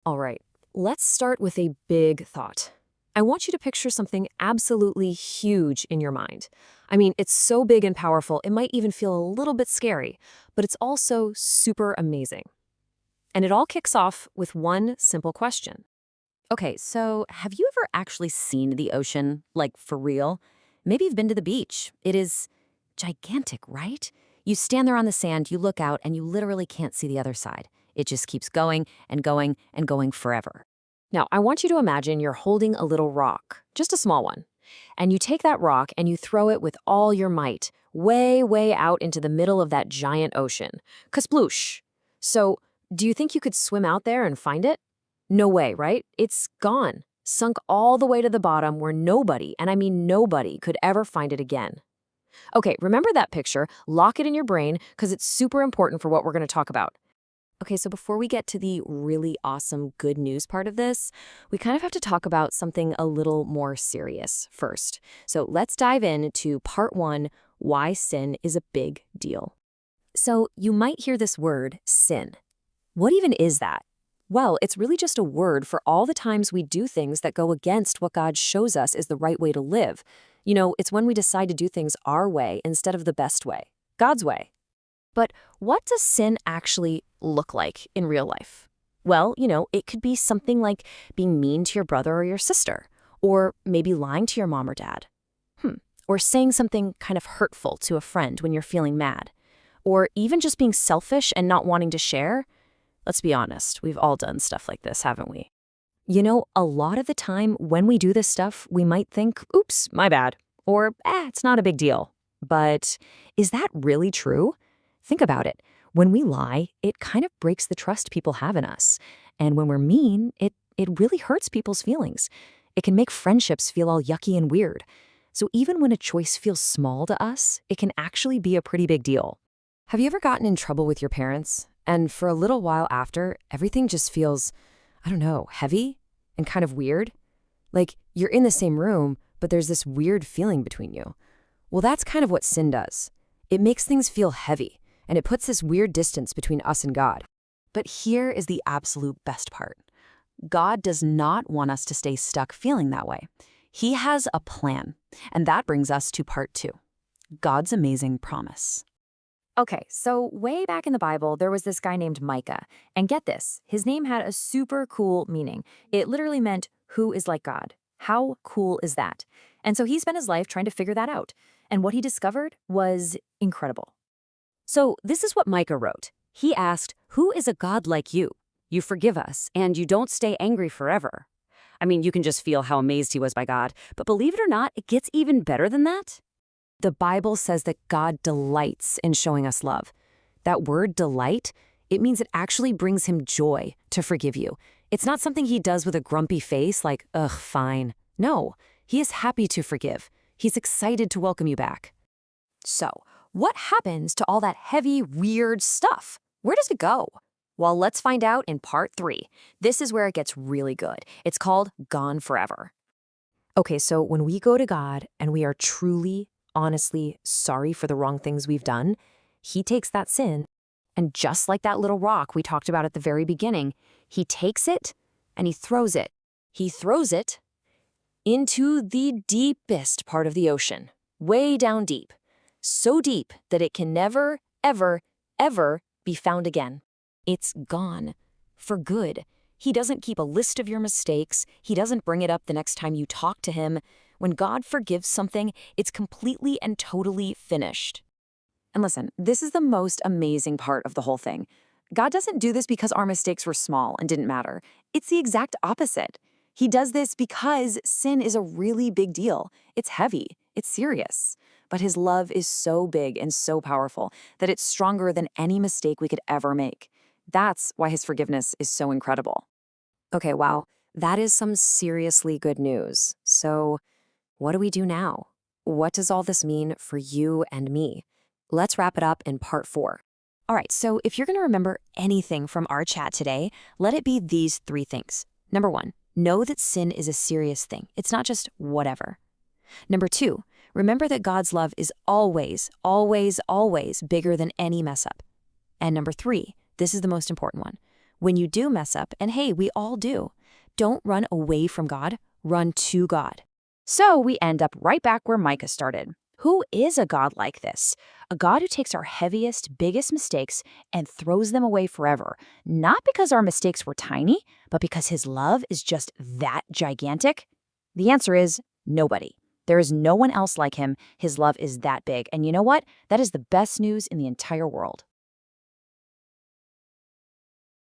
All right, let's start with a big thought. I want you to picture something absolutely huge in your mind. I mean, it's so big and powerful, it might even feel a little bit scary, but it's also super amazing. And it all kicks off with one simple question. Okay, so have you ever actually seen the ocean, like for real? Maybe you've been to the beach. It is gigantic, right? You stand there on the sand, you look out, and you literally can't see the other side. It just keeps going and going and going forever. Now, I want you to imagine you're holding a little rock, just a small one. And you take that rock and you throw it with all your might, way, way out into the middle of that giant ocean. Kasploosh. So, do you think you could swim out there and find it? No way, right? It's gone, sunk all the way to the bottom where nobody, and I mean nobody, could ever find it again. Okay, remember that picture, lock it in your brain, because it's super important for what we're going to talk about. Okay, so before we get to the really awesome good news part of this, we kind of have to talk about something a little more serious first. So let's dive into part one, why sin is a big deal. So you might hear this word, sin. What even is that? Well, it's really just a word for all the times we do things that go against what God shows us is the right way to live. You know, it's when we decide to do things our way instead of the best way, God's way. But what does sin actually look like in real life? Well, it could be something like being mean to your brother or your sister, or maybe lying to your mom or dad. Or saying something kind of hurtful to a friend when you're feeling mad. Or even just being selfish and not wanting to share. Let's be honest, we've all done stuff like this, haven't we? A lot of the time when we do this stuff, we might think, oops, my bad, or it's not a big deal. But is that really true? Think about it. When we lie, it kind of breaks the trust people have in us. And when we're mean, it really hurts people's feelings. It can make friendships feel all yucky and weird. So even when a choice feels small to us, it can actually be a pretty big deal. Have you ever gotten in trouble with your parents? And for a little while after, everything just feels, I don't know, heavy and kind of weird? Like you're in the same room, but there's this weird feeling between you. Well, that's kind of what sin does. It makes things feel heavy, and it puts this weird distance between us and God. But here is the absolute best part. God does not want us to stay stuck feeling that way. He has a plan, and that brings us to part two, God's amazing promise. Okay, so way back in the Bible, there was this guy named Micah. And get this, his name had a super cool meaning. It literally meant, who is like God? How cool is that? And so he spent his life trying to figure that out. And what he discovered was incredible. So this is what Micah wrote. He asked, who is a God like you? You forgive us, and you don't stay angry forever. I mean, you can just feel how amazed he was by God. But believe it or not, it gets even better than that. The Bible says that God delights in showing us love. That word delight, it means it actually brings him joy to forgive you. It's not something he does with a grumpy face like, ugh, fine. No, he is happy to forgive. He's excited to welcome you back. So, what happens to all that heavy, weird stuff? Where does it go? Well, let's find out in part 3. This is where it gets really good. It's called Gone Forever. Okay, so when we go to God and we are truly, honestly sorry for the wrong things we've done, he takes that sin, and just like that little rock we talked about at the very beginning, he takes it and he throws it. He throws it into the deepest part of the ocean, way down deep. So deep that it can never, ever, ever be found again. It's gone. For good. He doesn't keep a list of your mistakes. He doesn't bring it up the next time you talk to him. When God forgives something, it's completely and totally finished. And listen, this is the most amazing part of the whole thing. God doesn't do this because our mistakes were small and didn't matter. It's the exact opposite. He does this because sin is a really big deal. It's heavy. It's serious. But his love is so big and so powerful that it's stronger than any mistake we could ever make. That's why his forgiveness is so incredible. Okay, wow, that is some seriously good news. So, what do we do now? What does all this mean for you and me? Let's wrap it up in part 4. All right, so if you're going to remember anything from our chat today, let it be these 3 things. Number 1, know that sin is a serious thing. It's not just whatever. Number 2, remember that God's love is always, always, always bigger than any mess up. And number 3, this is the most important one. When you do mess up, and hey, we all do, don't run away from God, run to God. So we end up right back where Micah started. Who is a God like this? A God who takes our heaviest, biggest mistakes and throws them away forever. Not because our mistakes were tiny, but because his love is just that gigantic? The answer is nobody. There is no one else like him. His love is that big. And you know what? That is the best news in the entire world.